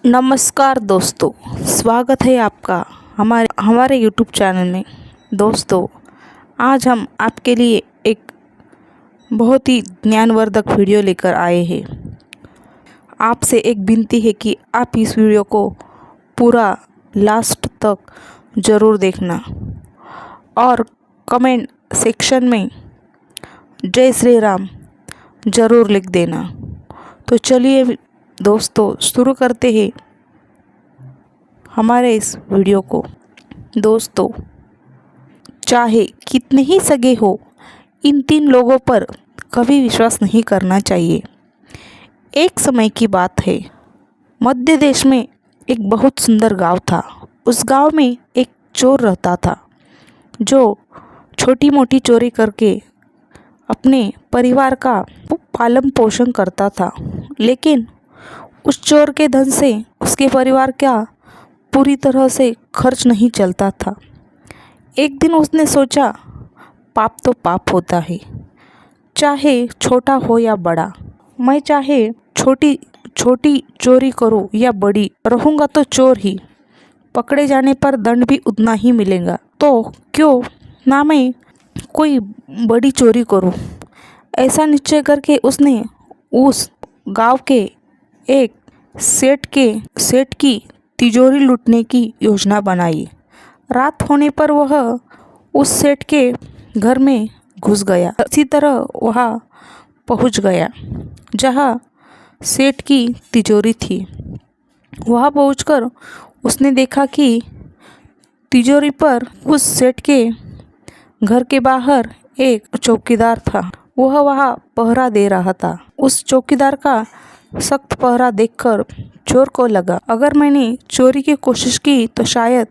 नमस्कार दोस्तों, स्वागत है आपका हमारे यूट्यूब चैनल में। दोस्तों, आज हम आपके लिए एक बहुत ही ज्ञानवर्धक वीडियो लेकर आए हैं। आपसे एक विनती है कि आप इस वीडियो को पूरा लास्ट तक ज़रूर देखना और कमेंट सेक्शन में जय श्री राम ज़रूर लिख देना। तो चलिए दोस्तों, शुरू करते हैं हमारे इस वीडियो को। दोस्तों, चाहे कितने ही सगे हो, इन 3 लोगों पर कभी विश्वास नहीं करना चाहिए। एक समय की बात है, मध्य देश में एक बहुत सुंदर गांव था। उस गांव में एक चोर रहता था जो छोटी मोटी चोरी करके अपने परिवार का पालन पोषण करता था, लेकिन उस चोर के धन से उसके परिवार का पूरी तरह से खर्च नहीं चलता था। एक दिन उसने सोचा, पाप तो पाप होता है, चाहे छोटा हो या बड़ा। मैं चाहे छोटी छोटी चोरी करूं या बड़ी, रहूँगा तो चोर ही। पकड़े जाने पर दंड भी उतना ही मिलेगा, तो क्यों ना मैं कोई बड़ी चोरी करूं। ऐसा निश्चय करके उसने उस गांव के एक सेठ की तिजोरी लूटने की योजना बनाई। रात होने पर वह उस सेठ के घर में घुस गया। इसी तरह वह पहुंच गया जहां सेठ की तिजोरी थी। वहां पहुंचकर उसने देखा कि तिजोरी पर उस सेठ के घर के बाहर एक चौकीदार था। वह वहां पहरा दे रहा था। उस चौकीदार का सख्त पहरा देखकर चोर को लगा, अगर मैंने चोरी की कोशिश की तो शायद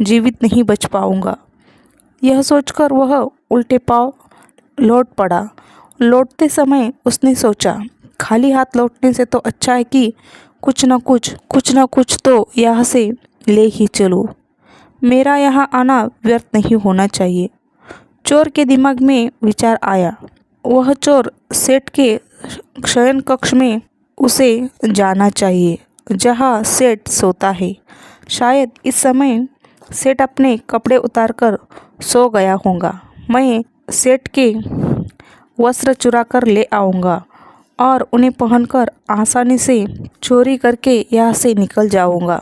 जीवित नहीं बच पाऊंगा। यह सोचकर वह उल्टे पांव लौट पड़ा। लौटते समय उसने सोचा, खाली हाथ लौटने से तो अच्छा है कि कुछ न कुछ तो यहाँ से ले ही चलूँ। मेरा यहाँ आना व्यर्थ नहीं होना चाहिए। चोर के दिमाग में विचार आया। वह चोर सेठ के शयन कक्ष में उसे जाना चाहिए, जहाँ सेठ सोता है। शायद इस समय सेठ अपने कपड़े उतारकर सो गया होगा। मैं सेठ के वस्त्र चुरा कर ले आऊँगा और उन्हें पहनकर आसानी से चोरी करके यहाँ से निकल जाऊँगा।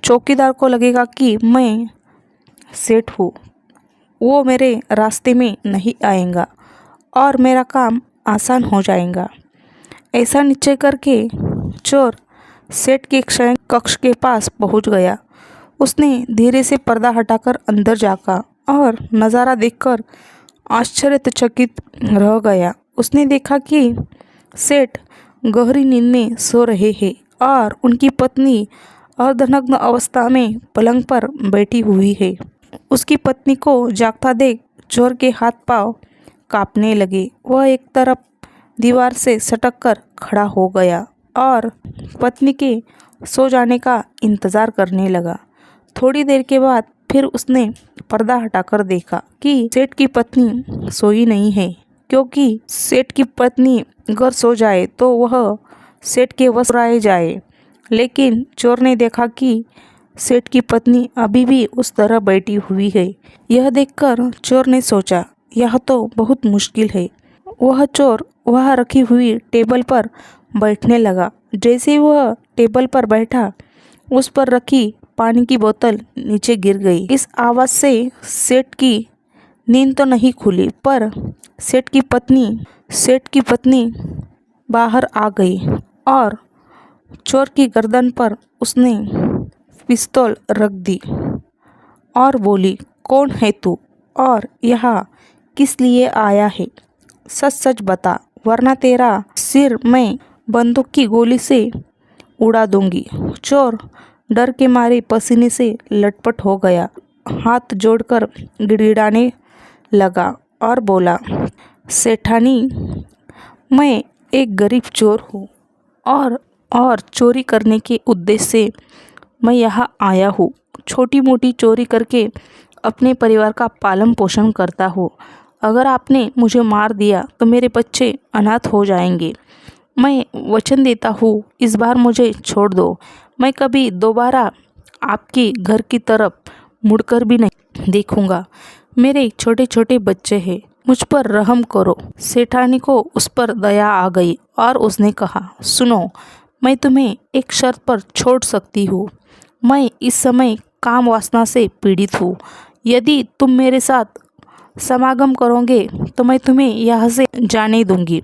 चौकीदार को लगेगा कि मैं सेठ हूँ, वो मेरे रास्ते में नहीं आएगा और मेरा काम आसान हो जाएगा। ऐसा निश्चय करके चोर सेठ के शयन कक्ष के पास पहुंच गया। उसने धीरे से पर्दा हटाकर अंदर झांका और नज़ारा देखकर आश्चर्यचकित रह गया। उसने देखा कि सेठ गहरी नींद में सो रहे हैं और उनकी पत्नी अर्धनग्न अवस्था में पलंग पर बैठी हुई है। उसकी पत्नी को जागता देख चोर के हाथ पांव कांपने लगे। वह एक तरफ दीवार से सटक कर खड़ा हो गया और पत्नी के सो जाने का इंतज़ार करने लगा। थोड़ी देर के बाद फिर उसने पर्दा हटाकर देखा कि सेठ की पत्नी सोई नहीं है, क्योंकि सेठ की पत्नी अगर सो जाए तो वह सेठ के वश आए जाए। लेकिन चोर ने देखा कि सेठ की पत्नी अभी भी उस तरह बैठी हुई है। यह देखकर चोर ने सोचा, यह तो बहुत मुश्किल है। वह चोर वह रखी हुई टेबल पर बैठने लगा। जैसे ही वह टेबल पर बैठा, उस पर रखी पानी की बोतल नीचे गिर गई। इस आवाज़ से सेठ की नींद तो नहीं खुली, पर सेठ की पत्नी बाहर आ गई और चोर की गर्दन पर उसने पिस्तौल रख दी और बोली, कौन है तू और यहाँ किस लिए आया है? सच सच बता, वरना तेरा सिर मैं बंदूक की गोली से उड़ा दूंगी। चोर डर के मारे पसीने से लटपट हो गया, हाथ जोड़कर गिड़गिड़ाने लगा और बोला, सेठानी, मैं एक गरीब चोर हूँ और चोरी करने के उद्देश्य से मैं यहाँ आया हूँ। छोटी मोटी चोरी करके अपने परिवार का पालन पोषण करता हूँ। अगर आपने मुझे मार दिया तो मेरे बच्चे अनाथ हो जाएंगे। मैं वचन देता हूँ, इस बार मुझे छोड़ दो। मैं कभी दोबारा आपके घर की तरफ मुड़कर भी नहीं देखूंगा। मेरे छोटे छोटे बच्चे हैं, मुझ पर रहम करो। सेठानी को उस पर दया आ गई और उसने कहा, सुनो, मैं तुम्हें एक शर्त पर छोड़ सकती हूँ। मैं इस समय काम वासना से पीड़ित हूँ। यदि तुम मेरे साथ समागम करोगे तो मैं तुम्हें यहाँ से जाने दूंगी,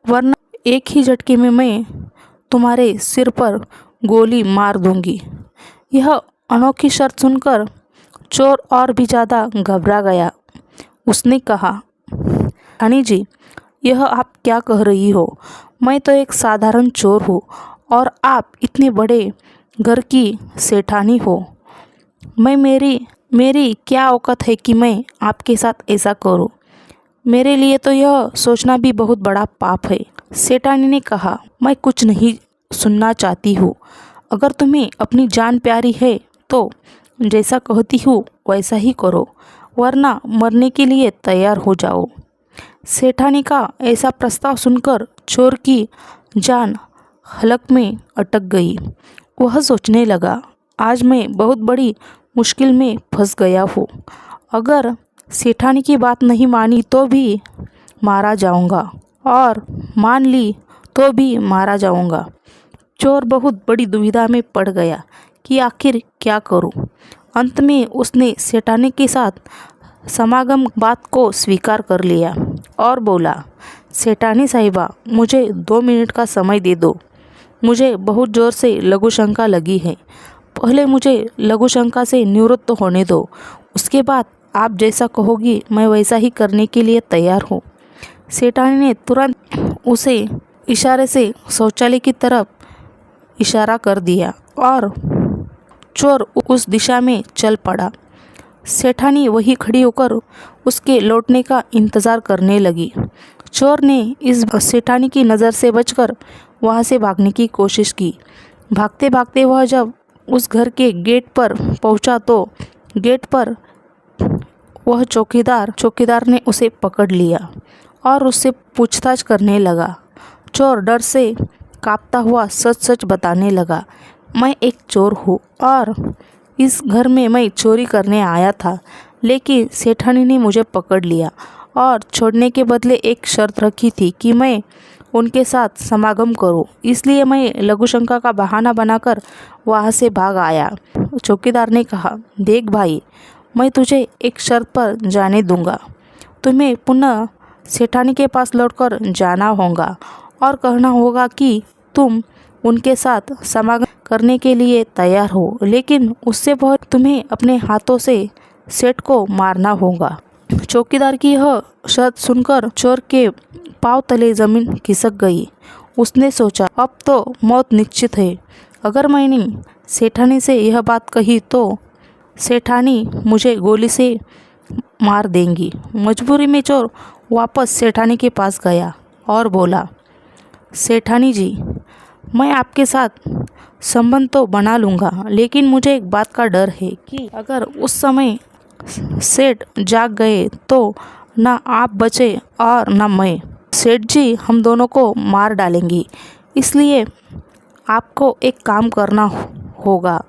वरना एक ही झटके में मैं तुम्हारे सिर पर गोली मार दूंगी। यह अनोखी शर्त सुनकर चोर और भी ज़्यादा घबरा गया। उसने कहा, रानी जी, यह आप क्या कह रही हो? मैं तो एक साधारण चोर हूँ और आप इतने बड़े घर की सेठानी हो। मैं मेरी क्या औकात है कि मैं आपके साथ ऐसा करूं? मेरे लिए तो यह सोचना भी बहुत बड़ा पाप है। सेठानी ने कहा, मैं कुछ नहीं सुनना चाहती हूँ। अगर तुम्हें अपनी जान प्यारी है तो जैसा कहती हूँ वैसा ही करो, वरना मरने के लिए तैयार हो जाओ। सेठानी का ऐसा प्रस्ताव सुनकर चोर की जान हलक में अटक गई। वह सोचने लगा, आज मैं बहुत बड़ी मुश्किल में फंस गया हूँ। अगर सेठानी की बात नहीं मानी तो भी मारा जाऊंगा, और मान ली तो भी मारा जाऊंगा। चोर बहुत बड़ी दुविधा में पड़ गया कि आखिर क्या करूं। अंत में उसने सेठानी के साथ समागम बात को स्वीकार कर लिया और बोला, सेठानी साहिबा, मुझे 2 मिनट का समय दे दो। मुझे बहुत ज़ोर से लघु शंका लगी है। पहले मुझे लघु शंका से निवृत्त होने दो, उसके बाद आप जैसा कहोगी मैं वैसा ही करने के लिए तैयार हूँ। सेठानी ने तुरंत उसे इशारे से शौचालय की तरफ इशारा कर दिया और चोर उस दिशा में चल पड़ा। सेठानी वहीं खड़ी होकर उसके लौटने का इंतज़ार करने लगी। चोर ने इस सेठानी की नज़र से बचकर वहाँ से भागने की कोशिश की। भागते भागते वह जब उस घर के गेट पर पहुँचा तो गेट पर वह चौकीदार ने उसे पकड़ लिया और उससे पूछताछ करने लगा। चोर डर से कांपता हुआ सच सच बताने लगा, मैं एक चोर हूँ और इस घर में मैं चोरी करने आया था, लेकिन सेठानी ने मुझे पकड़ लिया और छोड़ने के बदले एक शर्त रखी थी कि मैं उनके साथ समागम करूं। इसलिए मैं लघुशंका का बहाना बनाकर वहां से भाग आया। चौकीदार ने कहा, देख भाई, मैं तुझे एक शर्त पर जाने दूंगा। तुम्हें पुनः सेठानी के पास लौटकर जाना होगा और कहना होगा कि तुम उनके साथ समागम करने के लिए तैयार हो, लेकिन उससे पहले तुम्हें अपने हाथों से सेठ को मारना होगा। चौकीदार की यह शर्त सुनकर चोर के पांव तले जमीन खिसक गई। उसने सोचा, अब तो मौत निश्चित है। अगर मैंने सेठानी से यह बात कही तो सेठानी मुझे गोली से मार देंगी। मजबूरी में चोर वापस सेठानी के पास गया और बोला, सेठानी जी, मैं आपके साथ संबंध तो बना लूँगा, लेकिन मुझे एक बात का डर है कि अगर उस समय सेठ जाग गए तो ना आप बचे और ना मैं। सेठ जी हम दोनों को मार डालेंगी। इसलिए आपको एक काम करना होगा।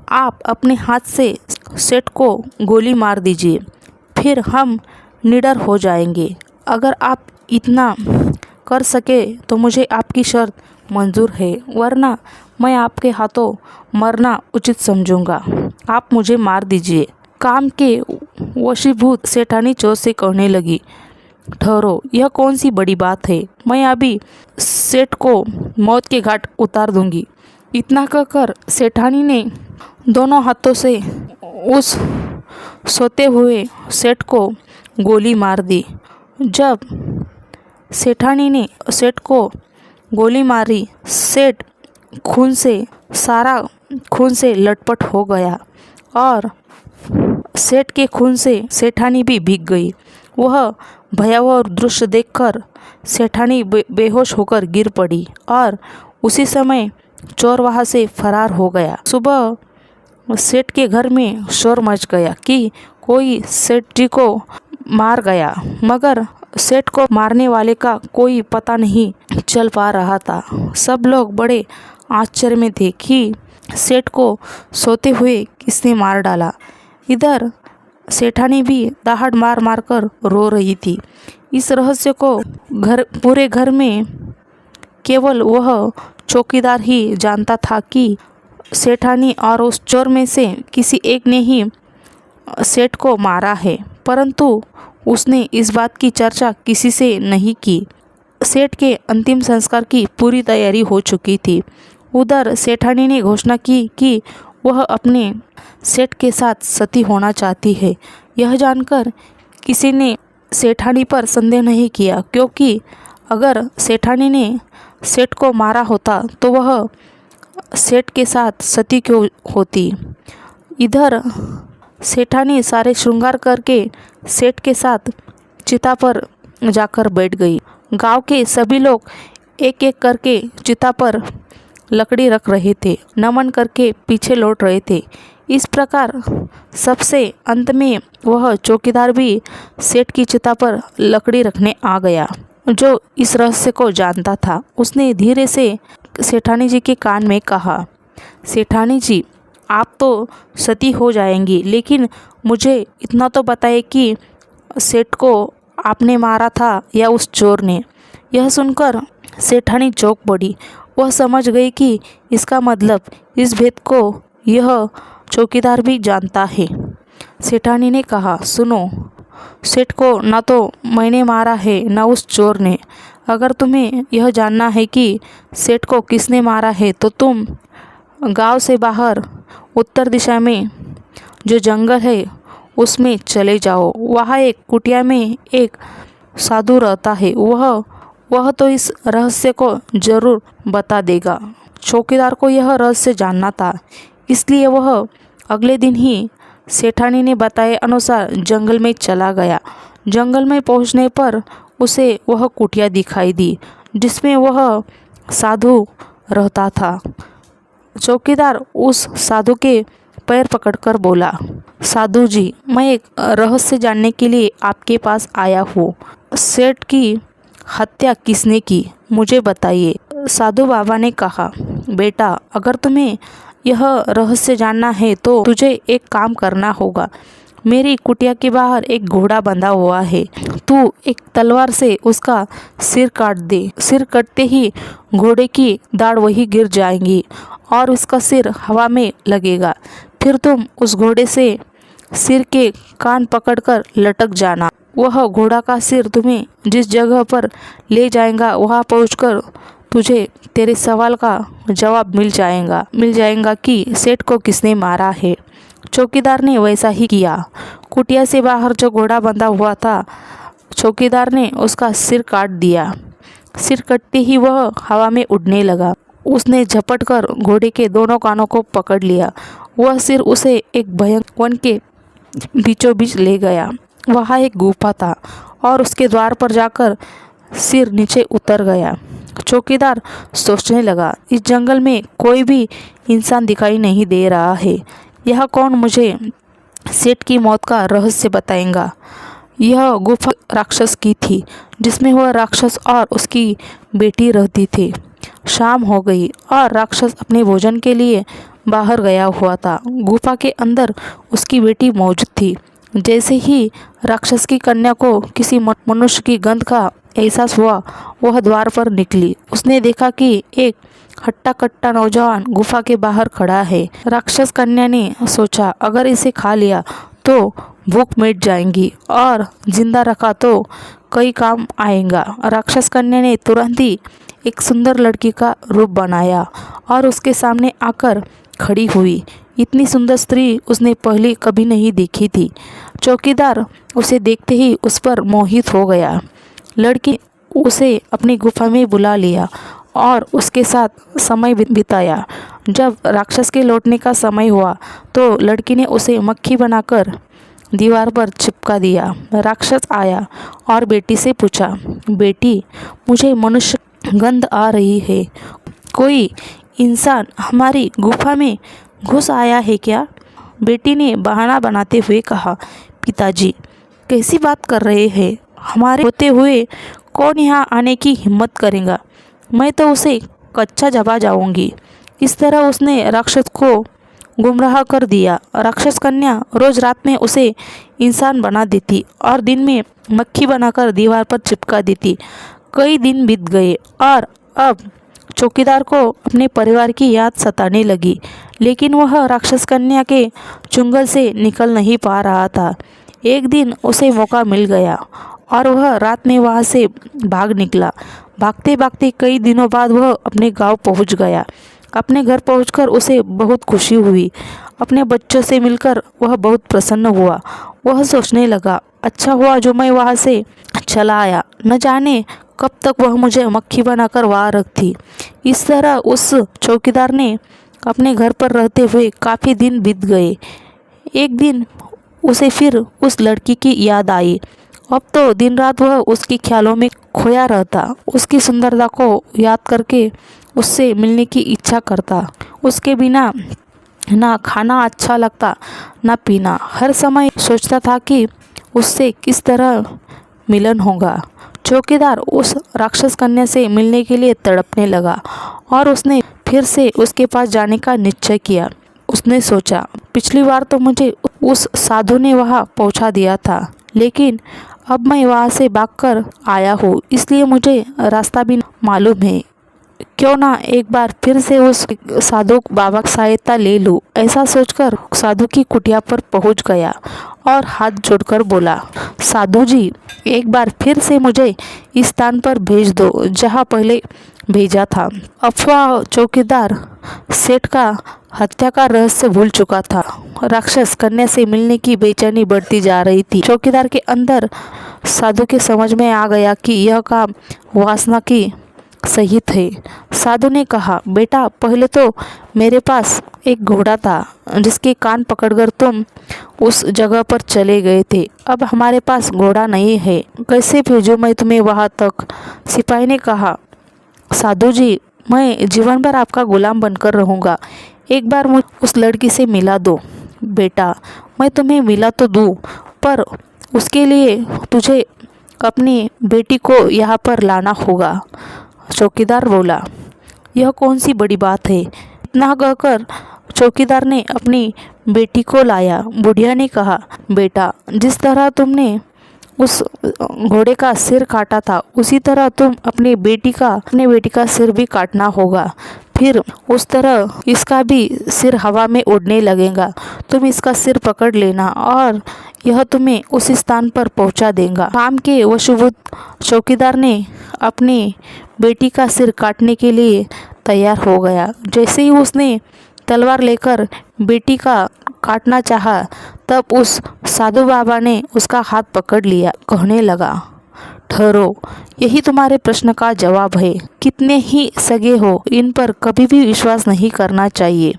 आप अपने हाथ से सेठ को गोली मार दीजिए, फिर हम निडर हो जाएंगे। अगर आप इतना कर सके तो मुझे आपकी शर्त मंजूर है, वरना मैं आपके हाथों मरना उचित समझूंगा। आप मुझे मार दीजिए। काम के वशीभूत सेठानी चोर से कहने लगी, ठहरो, यह कौन सी बड़ी बात है। मैं अभी सेठ को मौत के घाट उतार दूंगी। इतना कहकर सेठानी ने दोनों हाथों से उस सोते हुए सेठ को गोली मार दी। जब सेठानी ने सेठ को गोली मारी, सेठ खून से लटपट हो गया और सेठ के खून से सेठानी भी भीग गई। वह भयावह दृश्य देखकर सेठानी बेहोश होकर गिर पड़ी और उसी समय चोर वहाँ से फरार हो गया। सुबह सेठ के घर में शोर मच गया कि कोई सेठ जी को मार गया, मगर सेठ को मारने वाले का कोई पता नहीं चल पा रहा था। सब लोग बड़े आश्चर्य में थे कि सेठ को सोते हुए किसने मार डाला। इधर सेठानी भी दहाड़ मार मार कर रो रही थी। इस रहस्य को पूरे घर में केवल वह चौकीदार ही जानता था कि सेठानी और उस चोर में से किसी एक ने ही सेठ को मारा है, परंतु उसने इस बात की चर्चा किसी से नहीं की। सेठ के अंतिम संस्कार की पूरी तैयारी हो चुकी थी। उधर सेठानी ने घोषणा की कि वह अपने सेठ के साथ सती होना चाहती है। यह जानकर किसी ने सेठानी पर संदेह नहीं किया, क्योंकि अगर सेठानी ने सेठ को मारा होता तो वह सेठ के साथ सती क्यों होती। इधर सेठानी सारे श्रृंगार करके सेठ के साथ चिता पर जाकर बैठ गई। गांव के सभी लोग एक एक करके चिता पर लकड़ी रख रहे थे, नमन करके पीछे लौट रहे थे। इस प्रकार सबसे अंत में वह चौकीदार भी सेठ की चिता पर लकड़ी रखने आ गया, जो इस रहस्य को जानता था। उसने धीरे से सेठानी जी के कान में कहा, सेठानी जी, आप तो सती हो जाएंगी, लेकिन मुझे इतना तो बताइए कि सेठ को आपने मारा था या उस चोर ने। यह सुनकर सेठानी चौंक पड़ी। वह समझ गई कि इसका मतलब इस भेद को यह चौकीदार भी जानता है। सेठानी ने कहा, सुनो, सेठ को न तो मैंने मारा है न उस चोर ने। अगर तुम्हें यह जानना है कि सेठ को किसने मारा है तो तुम गांव से बाहर उत्तर दिशा में जो जंगल है उसमें चले जाओ। वहाँ एक कुटिया में एक साधु रहता है। वह तो इस रहस्य को जरूर बता देगा। चौकीदार को यह रहस्य जानना था, इसलिए वह अगले दिन ही सेठानी ने बताए अनुसार जंगल में चला गया। जंगल में पहुंचने पर उसे वह कुटिया दिखाई दी जिसमें वह साधु रहता था। चौकीदार उस साधु के पैर पकड़कर बोला, साधु जी, मैं एक रहस्य जानने के लिए आपके पास आया हूँ। सेठ की हत्या किसने की, मुझे बताइए। साधु बाबा ने कहा, बेटा, अगर तुम्हें यह रहस्य जानना है तो तुझे एक काम करना होगा। मेरी कुटिया के बाहर एक घोड़ा बंधा हुआ है। तू एक तलवार से उसका सिर काट दे। सिर कटते ही घोड़े की दाढ़ वही गिर जाएंगी और उसका सिर हवा में लगेगा। फिर तुम उस घोड़े से सिर के कान पकड़कर लटक जाना। वह घोड़ा का सिर तुम्हें जिस जगह पर ले जाएगा वहाँ पहुंचकर तुझे तेरे सवाल का जवाब मिल जाएगा कि सेठ को किसने मारा है। चौकीदार ने वैसा ही किया। कुटिया से बाहर जो घोड़ा बंधा हुआ था, चौकीदार ने उसका सिर काट दिया। सिर कटते ही वह हवा में उड़ने लगा। उसने झपट कर घोड़े के दोनों कानों को पकड़ लिया। वह सिर उसे एक भयंकर वन के बीचों बीच ले गया। वहाँ एक गुफा था और उसके द्वार पर जाकर सिर नीचे उतर गया। चौकीदार सोचने लगा, इस जंगल में कोई भी इंसान दिखाई नहीं दे रहा है। यह कौन मुझे सेठ की मौत का रहस्य बताएगा। यह गुफा राक्षस की थी जिसमें वह राक्षस और उसकी बेटी रहती थी। शाम हो गई और राक्षस अपने भोजन के लिए बाहर गया हुआ था। गुफा के अंदर उसकी बेटी मौजूद थी। जैसे ही राक्षस की कन्या को किसी मनुष्य की गंध का एहसास हुआ, वह द्वार पर निकली। उसने देखा कि एक हट्टा कट्टा नौजवान गुफा के बाहर खड़ा है। राक्षस कन्या ने सोचा, अगर इसे खा लिया तो भूख मिट जाएंगी और जिंदा रखा तो कई काम आएगा। राक्षस कन्या ने तुरंत ही एक सुंदर लड़की का रूप बनाया और उसके सामने आकर खड़ी हुई। इतनी सुंदर स्त्री उसने पहले कभी नहीं देखी थी। चौकीदार उसे देखते ही उस पर मोहित हो गया। लड़की उसे अपनी गुफा में बुला लिया और उसके साथ समय बिताया। जब राक्षस के लौटने का समय हुआ तो लड़की ने उसे मक्खी बनाकर दीवार पर चिपका दिया। राक्षस आया और बेटी से पूछा, बेटी, मुझे मनुष्य गंध आ रही है। कोई इंसान हमारी गुफा में घुस आया है क्या? बेटी ने बहाना बनाते हुए कहा, पिताजी, कैसी बात कर रहे हैं? हमारे होते हुए कौन यहाँ आने की हिम्मत करेगा? मैं तो उसे कच्चा चबा जाऊंगी। इस तरह उसने राक्षस को गुमराह कर दिया। राक्षस कन्या रोज रात में उसे इंसान बना देती और दिन में मक्खी बनाकर दीवार पर चिपका देती। कई दिन बीत गए और अब चौकीदार को अपने परिवार की याद सताने लगी, लेकिन वह राक्षस कन्या के चुंगल से निकल नहीं पा रहा था। एक दिन उसे मौका मिल गया और वह रात में वहाँ से भाग निकला। भागते भागते कई दिनों बाद वह अपने गांव पहुँच गया। अपने घर पहुंचकर उसे बहुत खुशी हुई। अपने बच्चों से मिलकर वह बहुत प्रसन्न हुआ। वह सोचने लगा, अच्छा हुआ जो मैं वहाँ से चला आया, न जाने कब तक वह मुझे मक्खी बनाकर वहाँ रखती। इस तरह उस चौकीदार ने अपने घर पर रहते हुए काफ़ी दिन बीत गए। एक दिन उसे फिर उस लड़की की याद आई। अब तो दिन रात वह उसके ख्यालों में खोया रहता। उसकी सुंदरता को याद करके उससे मिलने की इच्छा करता। उसके बिना ना खाना अच्छा लगता, ना पीना। हर समय सोचता था कि उससे किस तरह मिलन होगा। चौकीदार उस राक्षस कन्या से मिलने के लिए तड़पने लगा और उसने फिर से उसके पास जाने का निश्चय किया। उसने सोचा, पिछली बार तो मुझे उस साधु ने वहाँ पहुँचा दिया था, लेकिन अब मैं वहाँ से भागकर आया हूँ, इसलिए मुझे रास्ता भी मालूम है। क्यों ना एक बार फिर से उस साधु बाबा की सहायता ले लूँ। ऐसा सोचकर साधु की कुटिया पर पहुँच गया और हाथ जोड़कर बोला, साधु जी, एक बार फिर से मुझे इस स्थान पर भेज दो जहाँ पहले भेजा था। अफवाह चौकीदार सेठ का हत्या का रहस्य भूल चुका था। राक्षस कन्या से मिलने की बेचैनी बढ़ती जा रही थी। चौकीदार के अंदर साधु के समझ में आ गया कि यह काम वासना की सहित है। साधु ने कहा, बेटा, पहले तो मेरे पास एक घोड़ा था जिसके कान पकड़कर तुम उस जगह पर चले गए थे। अब हमारे पास घोड़ा नहीं है, कैसे भेजूं मैं तुम्हें वहां तक? सिपाही ने कहा, साधु जी, मैं जीवन भर आपका गुलाम बनकर रहूँगा। एक बार मुझे उस लड़की से मिला दो। बेटा, मैं तुम्हें मिला तो दूँ, पर उसके लिए तुझे अपनी बेटी को यहाँ पर लाना होगा। चौकीदार बोला, यह कौन सी बड़ी बात है? इतना कहकर चौकीदार ने अपनी बेटी को लाया। बुढ़िया ने कहा, बेटा, जिस तरह तुमने उस घोड़े का सिर काटा था, उसी तरह तुम अपनी बेटी का सिर भी काटना होगा। फिर उस तरह इसका भी सिर हवा में उड़ने लगेगा। तुम इसका सिर पकड़ लेना और यह तुम्हें उस स्थान पर पहुंचा देगा। काम के वशभूत चौकीदार ने अपनी बेटी का सिर काटने के लिए तैयार हो गया। जैसे ही उसने तलवार लेकर बेटी का काटना चाहा, तब उस साधु बाबा ने उसका हाथ पकड़ लिया। कहने लगा, ठहरो, यही तुम्हारे प्रश्न का जवाब है। कितने ही सगे हो, इन पर कभी भी विश्वास नहीं करना चाहिए।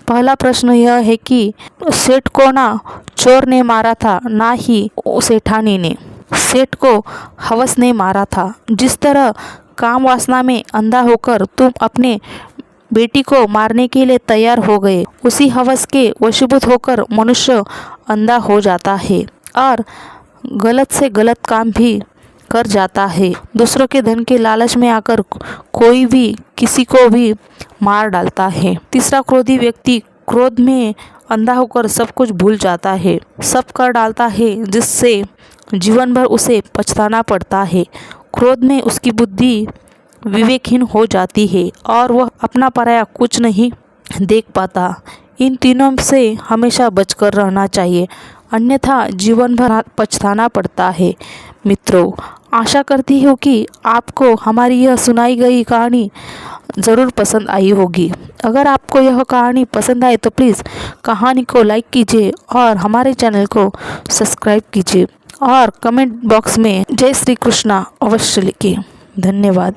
पहला प्रश्न यह है कि सेठ को ना चोर ने मारा था, ना ही सेठानी ने। सेठ को हवस ने मारा था। जिस तरह काम वासना में अंधा होकर तुम अपने बेटी को मारने के लिए तैयार हो गए, उसी हवस के वशीभूत होकर मनुष्य अंधा हो जाता है और गलत से गलत काम भी कर जाता है। दूसरों के धन के लालच में आकर कोई भी किसी को भी मार डालता है। तीसरा, क्रोधी व्यक्ति क्रोध में अंधा होकर सब कुछ भूल जाता है, सब कर डालता है, जिससे जीवन भर उसे पछताना पड़ता है। क्रोध में उसकी बुद्धि विवेकहीन हो जाती है और वह अपना पराया कुछ नहीं देख पाता। इन तीनों से हमेशा बचकर रहना चाहिए, अन्यथा जीवन भर पछताना पड़ता है। मित्रों, आशा करती हूँ कि आपको हमारी यह सुनाई गई कहानी ज़रूर पसंद आई होगी। अगर आपको यह कहानी पसंद आए तो प्लीज़ कहानी को लाइक कीजिए और हमारे चैनल को सब्सक्राइब कीजिए और कमेंट बॉक्स में जय श्री कृष्णा अवश्य लिखिए। धन्यवाद।